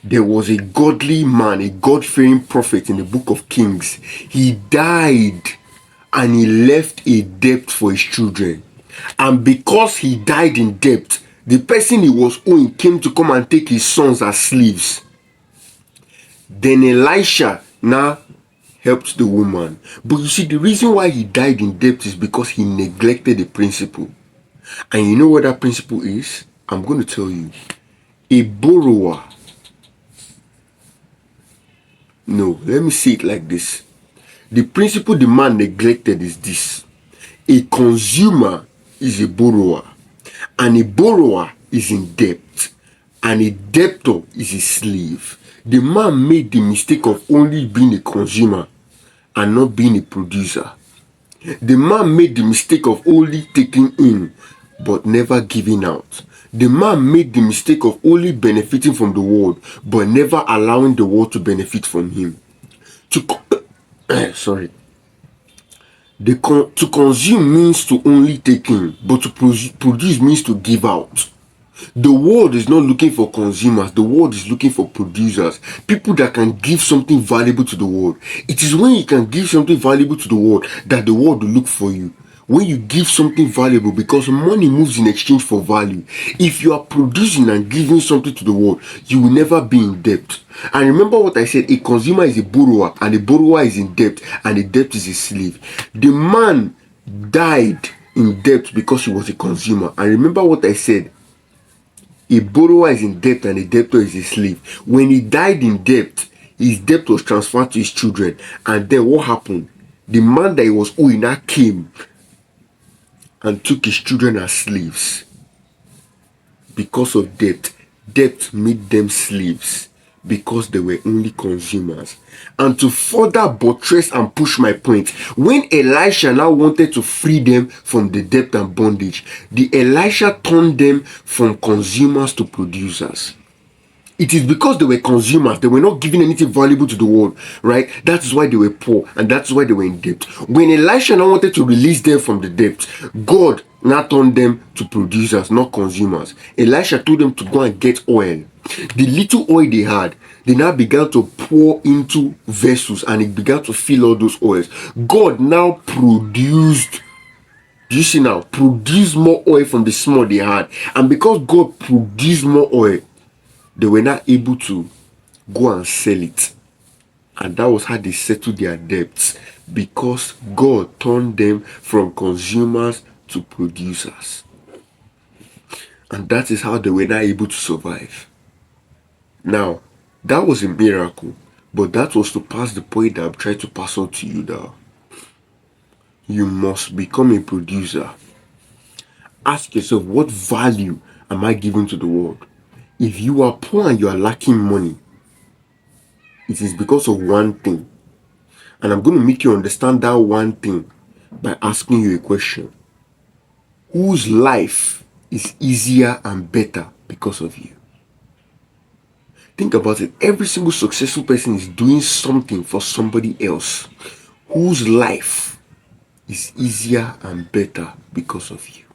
There was a godly man, a God-fearing prophet in the book of Kings. He died and he left a debt for his children. And because he died in debt, the person he was owing came to come and take his sons as slaves. Then Elisha now helped the woman. But you see, the reason why he died in debt is because he neglected the principle. And you know what that principle is? I'm going to tell you. A borrower. No, let me say it like this. The principle the man neglected is this. A consumer is a borrower. And a borrower is in debt. And a debtor is a slave. The man made the mistake of only being a consumer and not being a producer. The man made the mistake of only taking in but never giving out. The man made the mistake of only benefiting from the world but never allowing the world to benefit from him. To consume means to only take in, but to produce means to give out. The world is not looking for consumers. The world is looking for producers. People that can give something valuable to the world. It is when you can give something valuable to the world that the world will look for you. When you give something valuable, because money moves in exchange for value. If you are producing and giving something to the world, you will never be in debt. And remember what I said, a consumer is a borrower, and a borrower is in debt, and a debt is a slave. The man died in debt because he was a consumer. And remember what I said, a borrower is in debt and a debtor is a slave. When he died in debt, his debt was transferred to his children. And then what happened? The man that he was owing now came and took his children as slaves. Because of debt. Debt made them slaves because they were only consumers. And to further buttress and push my point, when Elisha now wanted to free them from the debt and bondage, the Elisha turned them from consumers to producers. It is because they were consumers, they were not giving anything valuable to the world, right? That's why they were poor and that's why they were in debt. When Elisha now wanted to release them from the debt, God now turned them to producers, not consumers. Elisha told them to go and get oil. The little oil they had, they now began to pour into vessels and it began to fill all those oils. God now produced, you see now, produced more oil from the small they had. And because God produced more oil, they were not able to go and sell it. And that was how they settled their debts, because God turned them from consumers to producers. And that is how they were not able to survive. Now, that was a miracle, but that was to pass the point that I'm trying to pass on to you now. You must become a producer. Ask yourself, what value am I giving to the world? If you are poor and you are lacking money, it is because of one thing. And I'm going to make you understand that one thing by asking you a question. Whose life is easier and better because of you? Think about it. Every single successful person is doing something for somebody else. Whose life is easier and better because of you?